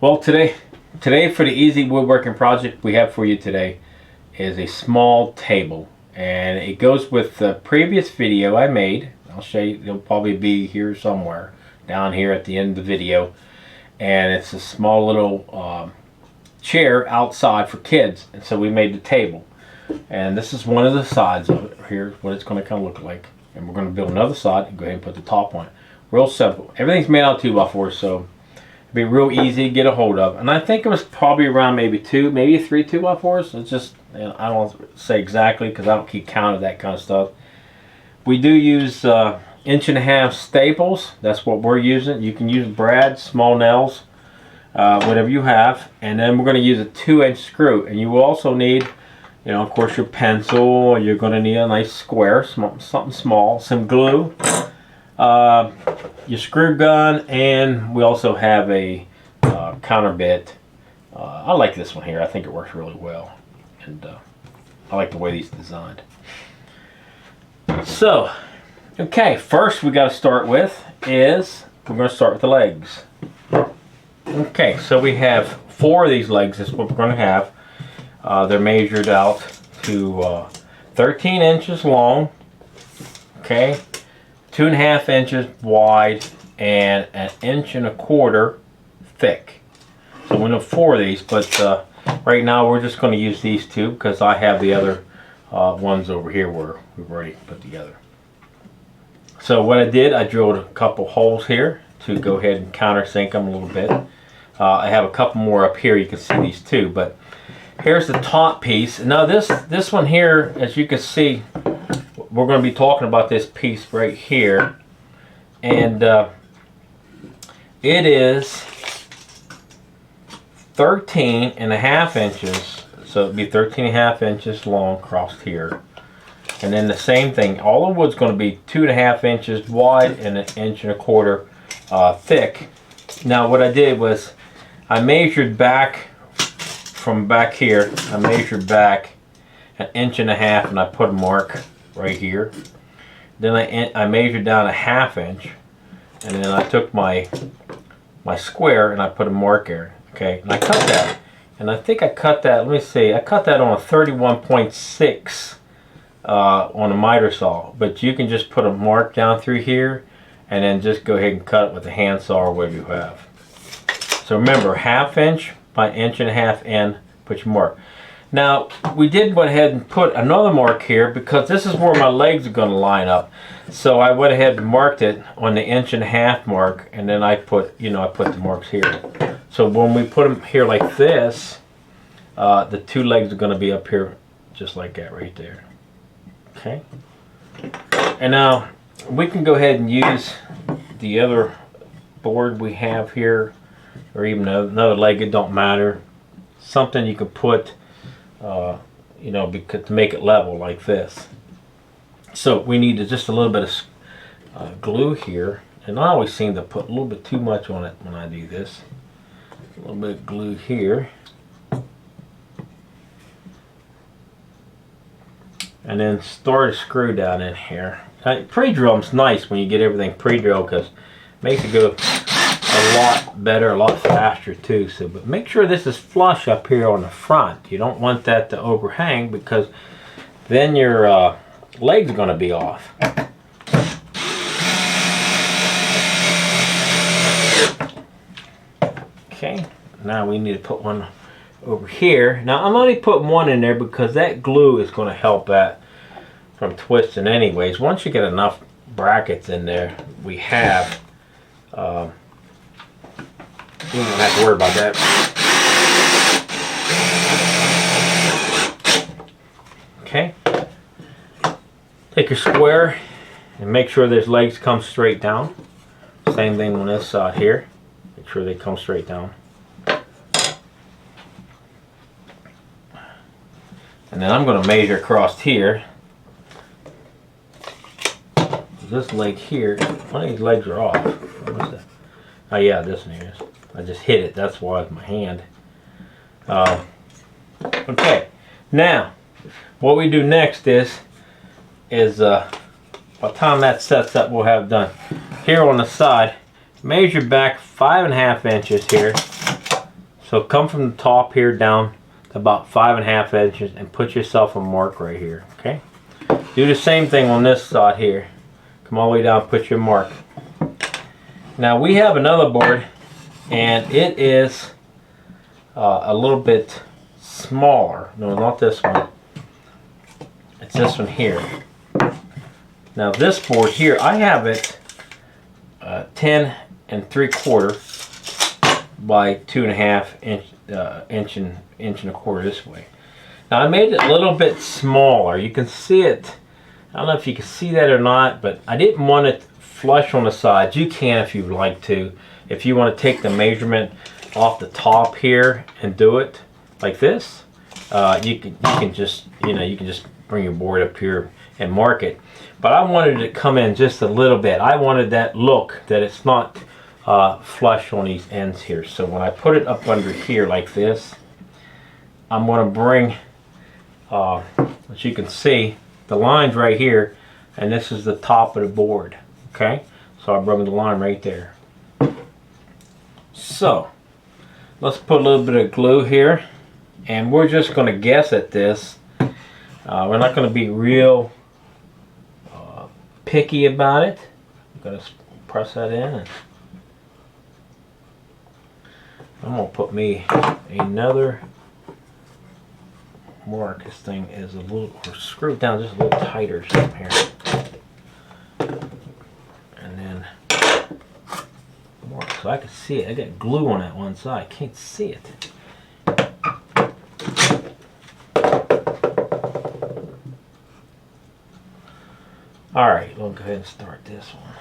Well, today for the easy woodworking project we have for you today is a small table, and it goes with the previous video I made. I'll show you. It'll probably be here somewhere down here at the end of the video, and it's a small little chair outside for kids, and so we made the table, and this is one of the sides of it. Here's what it's going to kind of look like, and we're going to build another side and go ahead and put the top on it. Real simple. Everything's made out of 2x4, so be real easy to get a hold of, and I think it was probably around maybe 3 2x4s. It's just, you know, I don't say exactly because I don't keep count of that kind of stuff. We do use 1.5" staples. That's what we're using. You can use brad, small nails, whatever you have, and then we're going to use a 2-inch screw. And you will also need, you know, of course, your pencil. You're going to need a nice square, something small, some glue, your screw gun, and we also have a counter bit. I like this one here. I think it works really well, and I like the way these are designed. So, okay, first we got to start with is we're going to start with the legs. Okay, so we have 4 of these legs. That's what we're going to have. They're measured out to 13 inches long. Okay. 2.5 inches wide and 1.25 inches thick. So we know 4 of these, but right now we're just going to use these 2 because I have the other ones over here where we've already put together. So what I did, I drilled a couple holes here to go ahead and countersink them a little bit. I have a couple more up here. You can see these 2, but here's the top piece. Now this one here, as you can see, we're going to be talking about this piece right here, and it is 13.5 inches, so it'd be 13.5 inches long across here. And then the same thing, all the wood's going to be 2.5 inches wide and 1.25 inches thick. Now what I did was I measured back from back here. I measured back 1.5 inches and I put a mark right here. Then I measured down 1/2 inch, and then I took my square and I put a mark there. Okay, and I cut that, and I think I cut that. Let me see. I cut that on a 31.6 on a miter saw, but you can just put a mark down through here, and then just go ahead and cut it with a handsaw or whatever you have. So remember, 1/2 inch by 1.5 inches and put your mark. Now, we did went ahead and put another mark here because this is where my legs are going to line up. So I went ahead and marked it on the 1.5 inch mark, and then I put, I put the marks here. So when we put them here like this, the 2 legs are going to be up here just like that right there. Okay. And now we can go ahead and use the other board we have here, or even another leg. It don't matter. Something you can put, because to make it level like this. So we need just a little bit of glue here, and I always seem to put a little bit too much on it when I do this. A little bit of glue here, and then start a screw down in here. Pre-drilling's nice when you get everything pre-drilled because it makes it go a lot better, a lot faster too. So, but make sure this is flush up here on the front. You don't want that to overhang because then your legs are going to be off. Okay, now we need to put one over here. Now I'm only putting one in there because that glue is going to help that from twisting anyways. Once you get enough brackets in there, we have you don't have to worry about that. Okay. Take your square and make sure those legs come straight down. Same thing on this side here. Make sure they come straight down. And then I'm going to measure across here. This leg here, one of these legs are off. What's that? Oh yeah, this one here is. I just hit it, that's why with my hand. Okay, now what we do next is by the time that sets up, we'll have done here on the side. Measure back 5.5 inches here So come from the top here down to about 5.5 inches and put yourself a mark right here, okay? Do the same thing on this side here. Come all the way down, put your mark. Now we have another board, and it is a little bit smaller. No, not this one. It's this one here. Now this board here, I have it 10 3/4 by 2.5 inch and a quarter this way. Now I made it a little bit smaller. You can see it. I don't know if you can see that or not, but I didn't want it flush on the sides. You can if you'd like to. If you want to take the measurement off the top here and do it like this, you can just bring your board up here and mark it. But I wanted it to come in just a little bit. I wanted that look that it's not flush on these ends here. So when I put it up under here like this, I'm going to bring, as you can see, the lines right here, and this is the top of the board. Okay, so I bring the line right there. So let's put a little bit of glue here, and we're just going to guess at this. We're not going to be real picky about it. I'm going to press that in, and I'm going to put me another mark. This thing is a little, or screw it down just a little tighter here. And then mark so I can see it. I got glue on that one side. I can't see it. Alright, we'll go ahead and start this one.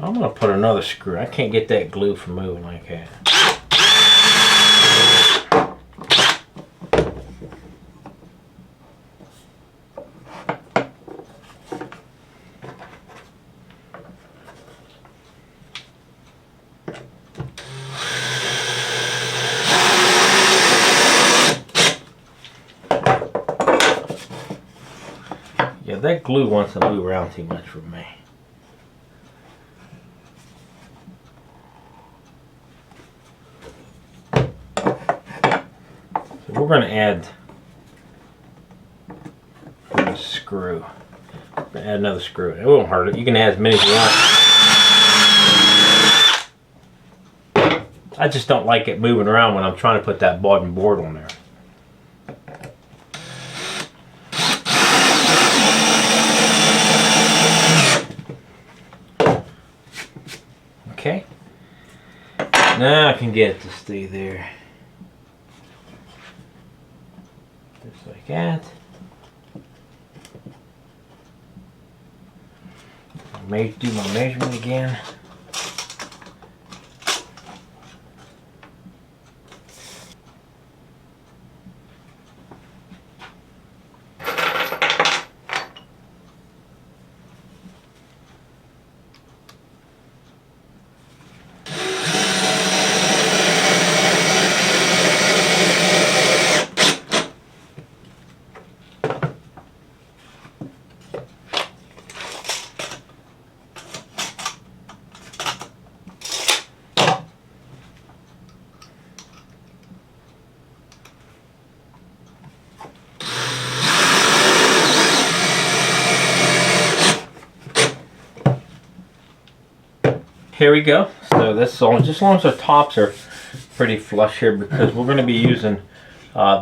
I'm going to put another screw. I can't get that glue from moving like that. Yeah, that glue wants to move around too much for me. We're going to add a screw. We're going to add another screw. It won't hurt it. You can add as many as you want. I just don't like it moving around when I'm trying to put that bottom board on there. Okay. Now I can get it to stay there. Just like that. Do my measurement again. Here we go. So this is all, just as long as our tops are pretty flush here, because we're going to be using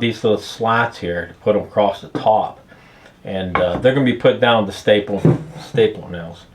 these little slats here to put them across the top, and they're going to be put down with the staple nails.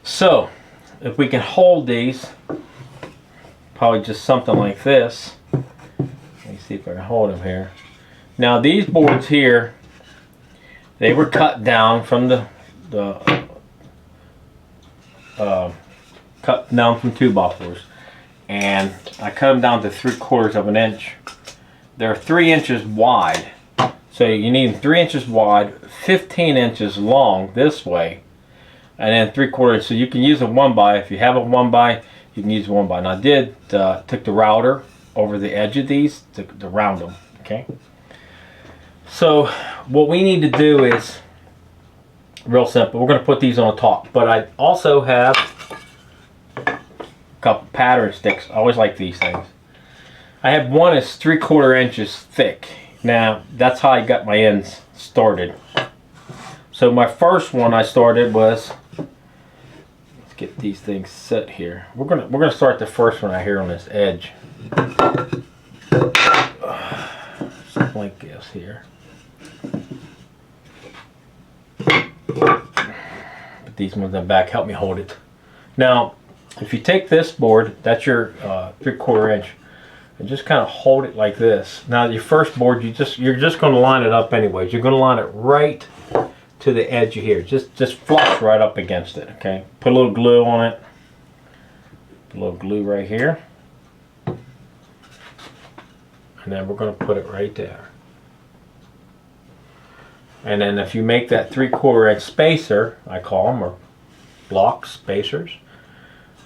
So if we can hold these, probably just something like this. Let me see if I can hold them here. Now these boards here, they were cut down from cut down from 2x4s, and I cut them down to 3/4 of an inch they're 3 inches wide. So you need 3 inches wide, 15 inches long this way, and then 3/4. So you can use a 1x. If you have a 1x, you can use a 1x. And I did took the router over the edge of these to round them. Okay. So what we need to do is real simple. We're going to put these on the top, but I also have a couple pattern sticks. I always like these things. I have one that's 3/4 inches thick. Now that's how I got my ends started. So my first one I started was, let's get these things set here. We're gonna start the first one out here on this edge. Something like this here. Put these ones in the back. Help me hold it. Now, if you take this board, that's your 3/4 inch. And just kind of hold it like this. Now your first board, you're just going to line it up anyways. You're going to line it right to the edge of here. Just flush right up against it. Okay. Put a little glue on it. A little glue right here. And then we're going to put it right there. And then if you make that 3/4 inch spacer, I call them, or block spacers.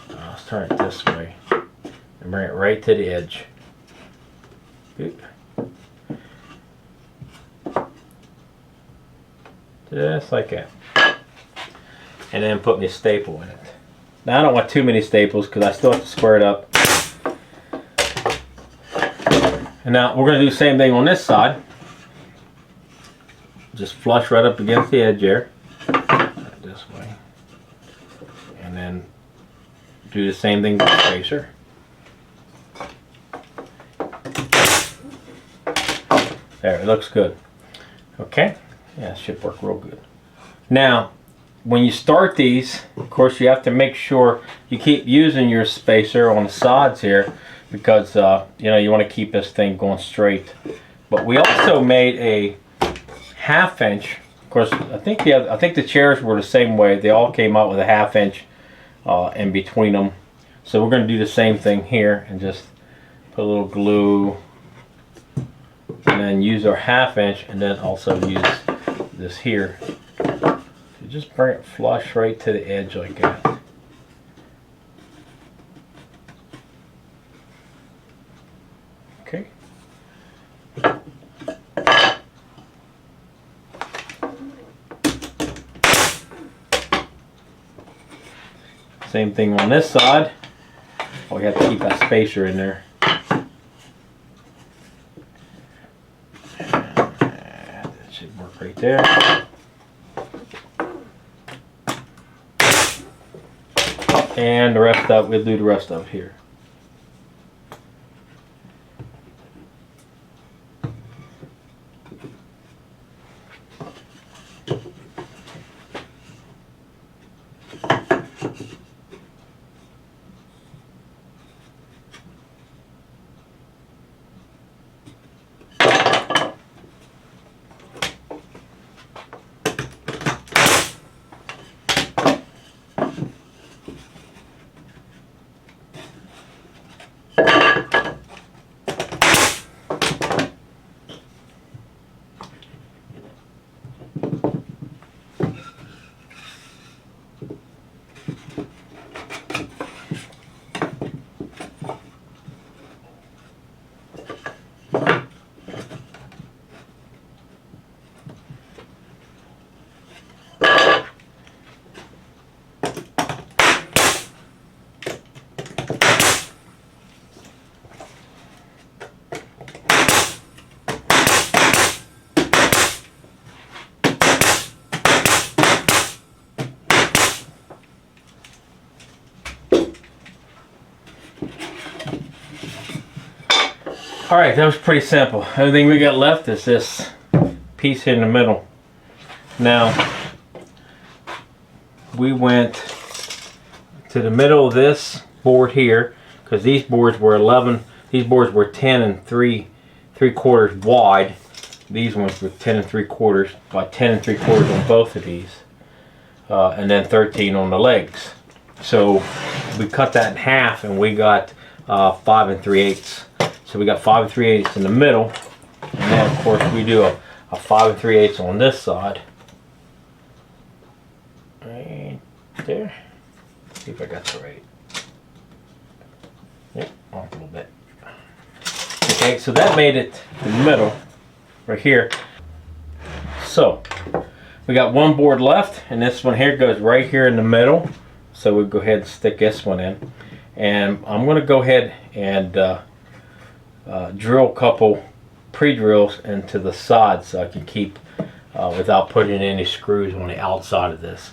Let's turn it this way and bring it right to the edge. Good. Just like that. And then put me a staple in it. Now I don't want too many staples because I still have to square it up. And now we're going to do the same thing on this side. Just flush right up against the edge there. This way. And then do the same thing with the spacer. There, it looks good. Okay, yeah, it should work real good. Now, when you start these, of course, you have to make sure you keep using your spacer on the sides here because you know, you want to keep this thing going straight. But we also made a 1/2 inch. Of course, I think the chairs were the same way. They all came out with a 1/2 inch in between them. So we're going to do the same thing here and just put a little glue. And then use our 1/2 inch, and then also use this here. So just bring it flush right to the edge like that. Okay. Same thing on this side. Oh, we have to keep that spacer in there. Right there. And the rest of, we'll do the rest of it here. Alright, that was pretty simple. Everything we got left is this piece in the middle. Now, we went to the middle of this board here, because these boards were 10 and 3/4 wide. These ones were 10 and 3/4 by 10 and 3/4 on both of these. And then 13 on the legs. So we cut that in half and we got 5 3/8. So we got 5 3/8 in the middle, and then of course we do a 5 3/8 on this side. Right there. See if I got the right. Yep, off a little bit. Okay, so that made it in the middle, right here. So we got one board left, and this one here goes right here in the middle. So we'll go ahead and stick this one in, and I'm going to go ahead and drill a couple pre-drills into the side so I can keep without putting any screws on the outside of this.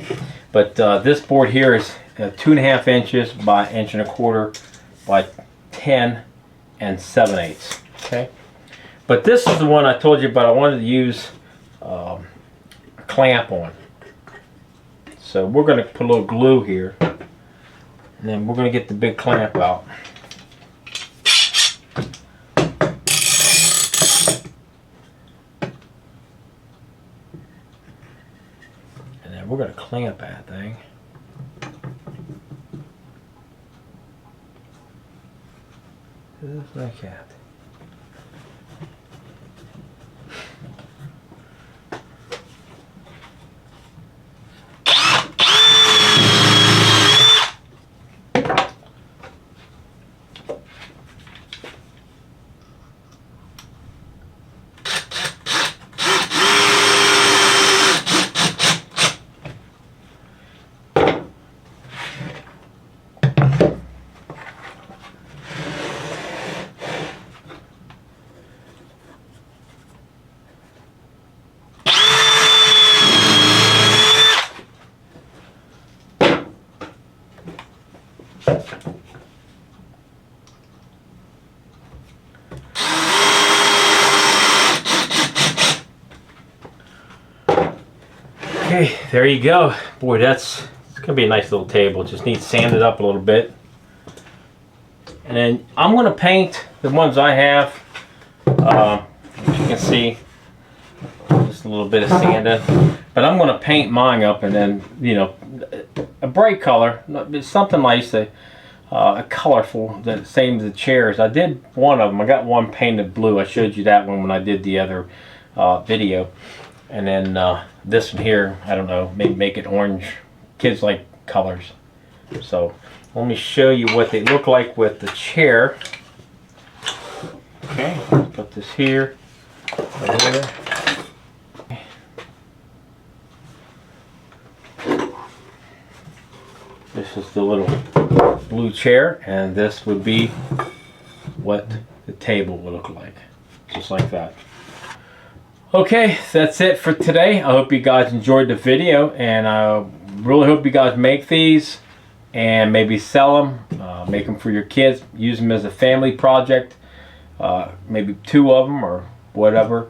But this board here is 2.5 inches by 1.25 by 10 7/8. Okay, but this is the one I told you about. I wanted to use a clamp on. So we're going to put a little glue here, and then we're going to get the big clamp out. And then we're going to clamp that thing. Just like that. Okay, there you go. Boy, it's gonna be a nice little table. Just needs sanded up a little bit. And then I'm gonna paint the ones I have. As you can see, just a little bit of sanding. But I'm gonna paint mine up, and then, you know, a bright color, something nice, a colorful, the same as the chairs. I did one of them. I got one painted blue. I showed you that one when I did the other video. And then this one here, I don't know, maybe make it orange. Kids like colors. So let me show you what they look like with the chair. Okay, let's put this here, right here. This is the little blue chair, and this would be what the table would look like, just like that. Okay, that's it for today. I hope you guys enjoyed the video, and I really hope you guys make these and maybe sell them, make them for your kids, use them as a family project, maybe 2 of them or whatever.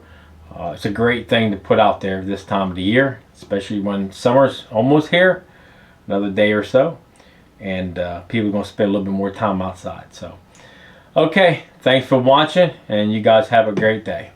It's a great thing to put out there this time of the year, especially when summer's almost here, another day or so, and people are going to spend a little bit more time outside. So, okay, thanks for watching, and you guys have a great day.